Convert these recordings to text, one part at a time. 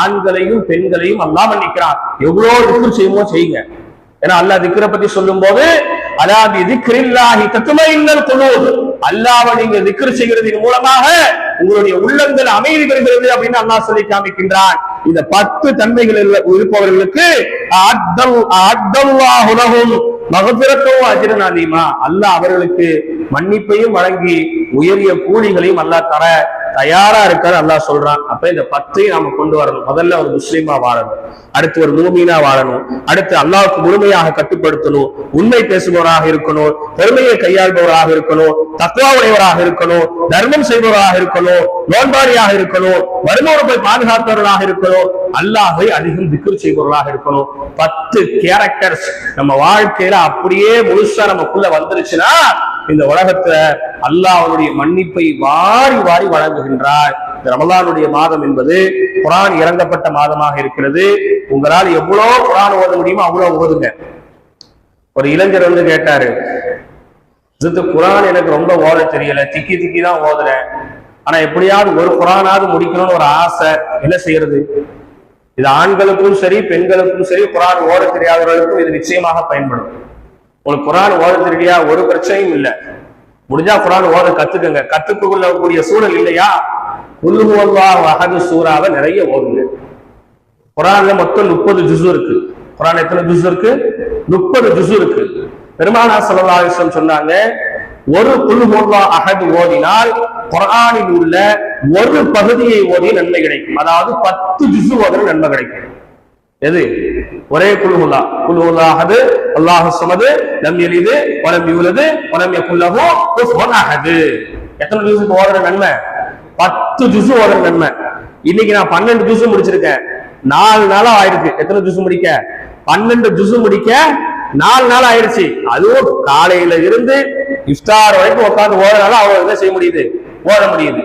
ஆண்களையும் பெண்களையும் அல்லாஹ் மன்னிக்கிறான். எவ்வளவு திக்ர் செய்யுமோ செய்யுங்க. ஏன்னா அல்லாஹ் திக்ரை பத்தி சொல்லும் போது அலா பி திக்ரில்லாஹி தத்மைஇன்னுல் குலூப், அல்லாஹ்வை நீங்க திக்ர் செய்கிறதின் மூலமாக உங்களுடைய உள்ளங்கள் அமைதி பெறுகிறது அப்படின்னு அல்லாஹ் சொல்லி காமிக்கின்றான். இந்த 10 தன்மைகள் இருப்பவர்களுக்கு அத்தல்லாஹு லஹும் மக்ஃபிரத்தும் அஜ்ரன் அலீமா, அல்லாஹ் அவர்களுக்கு மன்னிப்பையும் வழங்கி உயரிய கூலிகளையும் அல்லாஹ் தர தயாரா இருக்காரு அல்லாஹ் சொல்றான். அப்ப இந்த 10ஐ நாம கொண்டு வரணும். முதல்ல ஒரு முஸ்லீமா வாழணும், அடுத்து ஒரு மூமீனா வாழணும், அடுத்து அல்லாஹ்வுக்கு முழுமையாக கட்டுப்படுத்தணும், உண்மை பேசுபவராக இருக்கணும், பெருமையை கையாள்பவராக இருக்கணும், தக்வா உடையவராக இருக்கணும், தர்மம் செய்பவராக இருக்கணும், நோன்பாளியாக இருக்கணும், வறுமையை பாதுகாப்பவர்களாக இருக்கணும், அல்லாஹ்வை அதிகம் திக்ர் செய்பவர்களாக இருக்கணும். 10 கேரக்டர்ஸ் நம்ம வாழ்க்கையில அப்படியே முழுசா நமக்குள்ள வந்துருச்சுன்னா இந்த உலகத்துல அல்லாஹ் அவனுடைய மன்னிப்பை வாரி வாரி வழங்குகின்றார். இந்த ரமலானுடைய மாதம் என்பது குர்ஆன் இறங்கப்பட்ட மாதமாக இருக்கிறது. உங்களால் எவ்வளவு குர்ஆன் ஓத முடியுமோ அவ்வளவு ஓதுங்க. ஒரு இளைஞர் வந்து கேட்டாரு, குர்ஆன் எனக்கு ரொம்ப ஓத தெரியல, திக்கி திக்கி தான் ஓதுறேன், ஆனா எப்படியாவது ஒரு குர்ஆனாவது முடிக்கணும்னு ஒரு ஆசை, என்ன செய்யறது? இது ஆண்களுக்கும் சரி பெண்களுக்கும் சரி, குர்ஆன் ஓத தெரியாதவர்களுக்கும் இது நிச்சயமாக பயன்படும். உங்களுக்கு குர்ஆன் ஓத தெரியலையா, ஒரு பிரச்சனையும் இல்லை, முடிஞ்சா குர்ஆன் ஓத கத்துக்கங்க. கத்துக்கொள்ளக்கூடிய சூழல் இல்லையா, குல் ஹுவல்லாஹு அஹது சூராவை நிறைய ஓதுங்க. குர்ஆன்ல மொத்தம் 30 ஜுஸ் இருக்கு. குர்ஆன் எத்தனை ஜுஸ் இருக்கு? 30 ஜுஸ் இருக்கு. பெருமானார் ஸல்லல்லாஹு அலைஹி வஸல்லம் சொன்னாங்க, ஒரு குல் ஹுவல்லாஹு அஹது ஓதினால் குர்ஆனில் உள்ள ஒரு பகுதியை ஓதிய நன்மை கிடைக்கும். அதாவது 10 ஜுஸ் ஓதுற நன்மை கிடைக்கும். எது? ஒரே குல் ஹுவல்லாஹு அஹது அல்லாஹு ஸமது லம் யலிது வலம் யூலது வலம் யகுல் லஹு குஃபுவன் அஹது. எத்தனை ஜுஸ் ஓதுற நன்மை? 10 ஜுஸ் ஓதுற நன்மை. இன்னைக்கு நான் 12 ஜுஸ் முடிச்சிருக்கேன், 4 நாளா ஆயிருக்கு. எத்தனை ஜுஸ் முடிக்க? 12 ஜுஸ் முடிக்க 4 நாள் ஆயிடுச்சு. அதுவும் காலையில இருந்து இஃப்தார் வரைக்கும் உட்கார்ந்து ஓதுனால அவ்வளவு என்ன செய்ய முடியுது? ஓத முடியுது.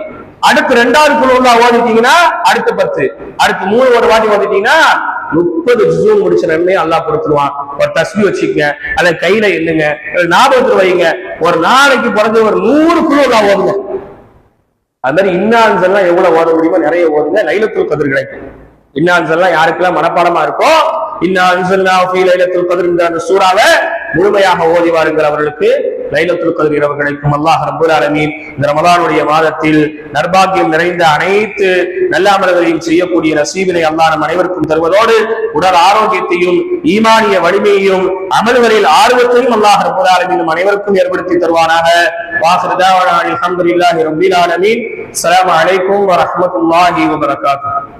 அடுத்து 2வது குல் ஹுவல்லாஹு ஓதிட்டீங்கன்னா அடுத்து 10, அடுத்து 3 ஒரு வாட்டி ஓதிட்டீங்கன்னா 30 ஜுஸ் முடிச்ச நன்மையை அல்லாஹ் கொடுத்துருவான். ஒரு தஸ்பீஹ் வச்சுக்கங்க, அதை கையில எண்ணுங்க, ஞாபகத்துல வைங்க. ஒரு நாளைக்கு குறைஞ்ச ஒரு 100 குல் ஹுவல்லாஹு ஓதுங்க. அது மாதிரி இன்னான்ஸ் எல்லாம் எவ்வளவு ஓத முடியுமோ நிறைய ஓதுங்க, லைலத்துல் கத்ர் கிடைக்கும். இன்னான்ஸ் எல்லாம் யாருக்கெல்லாம் மனப்பாடமா இருக்கோ, இன்னா அன்ஸல்னாஹு ஃபீ லைலத்துல் கத்ர் என்ற அந்த சூராவை முழுமையாக ஓதி வாருங்கள், அவர்களுக்கு லைலத்துல் கத்ர் இரவு கிடைக்கும். அல்லாஹ் ரப்பல் ஆலமீன் இந்த ரமலானுடைய மாதத்தில் நற்பாக்கியம் நிறைந்த அனைத்து நல்ல அமல்களையும் செய்யக்கூடிய நசீபினை அல்லாஹ் நம் அனைவருக்கும் தருவதோடு உடல் ஆரோக்கியத்தையும் ஈமானிய வலிமையையும் அமல்களில் ஆர்வத்தையும் அல்லாஹ் ரப்பல் ஆலமீன் நம் அனைவருக்கும் ஏற்படுத்தி தருவானாக. வாஹிரு தஅவானா அல்ஹம்துலில்லாஹி ரப்பில் ஆலமீன். அஸ்ஸலாமு அலைக்கும் வரஹ்மத்துல்லாஹி வபரகாத்துஹு.